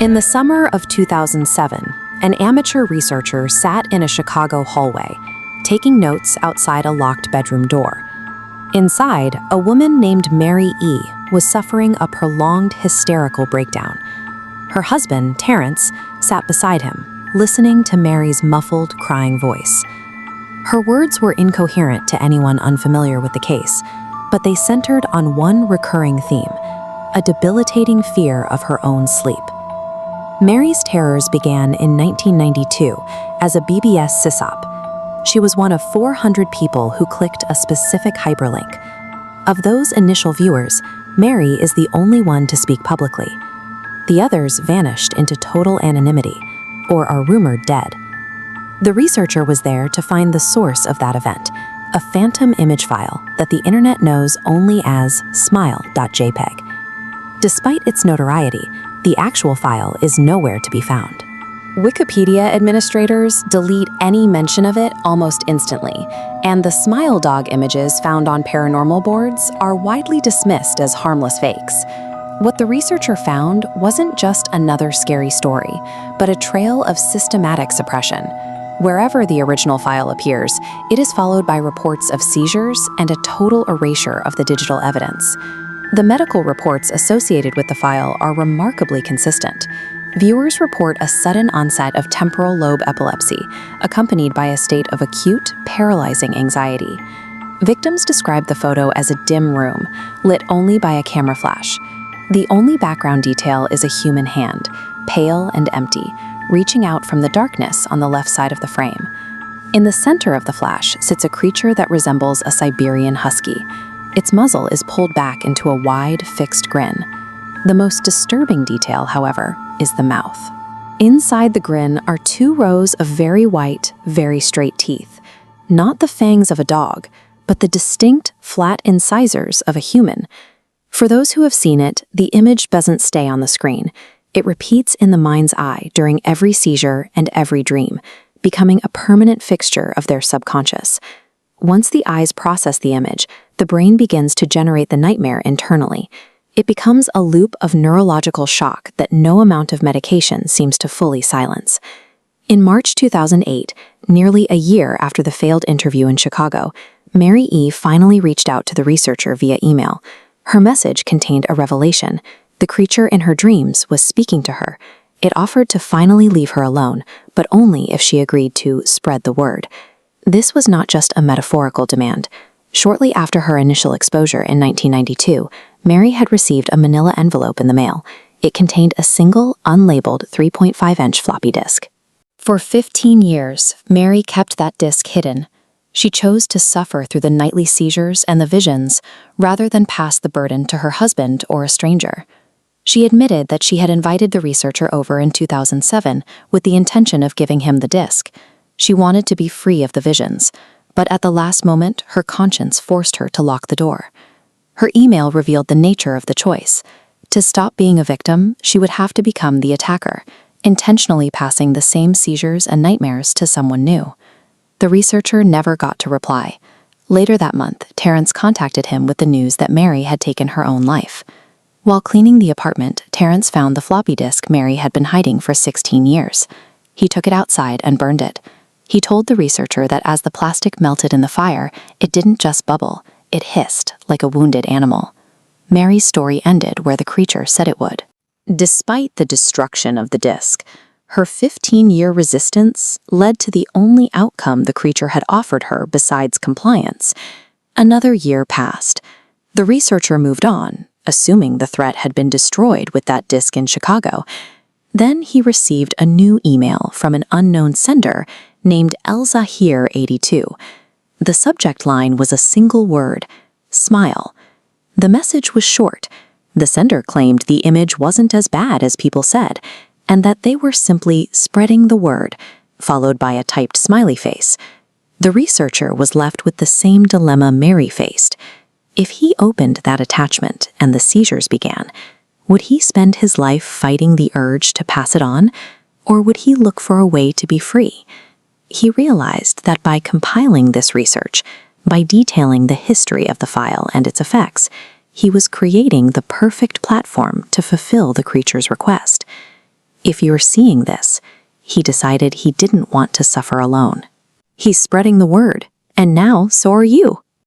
In the summer of 2007, an amateur researcher sat in a Chicago hallway, taking notes outside a locked bedroom door. Inside, a woman named Mary E. was suffering a prolonged hysterical breakdown. Her husband, Terrence, sat beside him, listening to Mary's muffled, crying voice. Her words were incoherent to anyone unfamiliar with the case, but they centered on one recurring theme: a debilitating fear of her own sleep. Mary's terrors began in 1992 as a BBS sysop. She was one of 400 people who clicked a specific hyperlink. Of those initial viewers, Mary is the only one to speak publicly. The others vanished into total anonymity, or are rumored dead. The researcher was there to find the source of that event, a phantom image file that the internet knows only as smile.jpg. Despite its notoriety, the actual file is nowhere to be found. Wikipedia administrators delete any mention of it almost instantly, and the Smile.dog images found on paranormal boards are widely dismissed as harmless fakes. What the researcher found wasn't just another scary story, but a trail of systematic suppression. Wherever the original file appears, it is followed by reports of seizures and a total erasure of the digital evidence. The medical reports associated with the file are remarkably consistent. Viewers report a sudden onset of temporal lobe epilepsy, accompanied by a state of acute, paralyzing anxiety. Victims describe the photo as a dim room, lit only by a camera flash. The only background detail is a human hand, pale and empty, reaching out from the darkness on the left side of the frame. In the center of the flash sits a creature that resembles a Siberian husky. Its muzzle is pulled back into a wide, fixed grin. The most disturbing detail, however, is the mouth. Inside the grin are 2 rows of very white, very straight teeth. Not the fangs of a dog, but the distinct, flat incisors of a human. For those who have seen it, the image doesn't stay on the screen. It repeats in the mind's eye during every seizure and every dream, becoming a permanent fixture of their subconscious. Once the eyes process the image, the brain begins to generate the nightmare internally. It becomes a loop of neurological shock that no amount of medication seems to fully silence. In March 2008, nearly a year after the failed interview in Chicago, Mary E. finally reached out to the researcher via email. Her message contained a revelation. The creature in her dreams was speaking to her. It offered to finally leave her alone, but only if she agreed to spread the word. This was not just a metaphorical demand. Shortly after her initial exposure in 1992, Mary had received a manila envelope in the mail. It contained a single, unlabeled 3.5-inch floppy disk. For 15 years, Mary kept that disk hidden. She chose to suffer through the nightly seizures and the visions, rather than pass the burden to her husband or a stranger. She admitted that she had invited the researcher over in 2007 with the intention of giving him the disk. She wanted to be free of the visions, but at the last moment, her conscience forced her to lock the door. Her email revealed the nature of the choice. To stop being a victim, she would have to become the attacker, intentionally passing the same seizures and nightmares to someone new. The researcher never got to reply. Later that month, Terrence contacted him with the news that Mary had taken her own life. While cleaning the apartment, Terrence found the floppy disk Mary had been hiding for 16 years. He took it outside and burned it. He told the researcher that as the plastic melted in the fire, it didn't just bubble, it hissed like a wounded animal. Mary's story ended where the creature said it would. Despite the destruction of the disk, her 15-year resistance led to the only outcome the creature had offered her besides compliance. Another year passed. The researcher moved on, assuming the threat had been destroyed with that disk in Chicago. Then he received a new email from an unknown sender named 𝗂𝗍𝗄82. The subject line was a single word: smile. The message was short. The sender claimed the image wasn't as bad as people said, and that they were simply spreading the word, followed by a typed smiley face. The researcher was left with the same dilemma Mary faced. If he opened that attachment and the seizures began, would he spend his life fighting the urge to pass it on, or would he look for a way to be free? He realized that by compiling this research, by detailing the history of the file and its effects, he was creating the perfect platform to fulfill the creature's request. If you're seeing this, he decided he didn't want to suffer alone. He's spreading the word, and now so are you.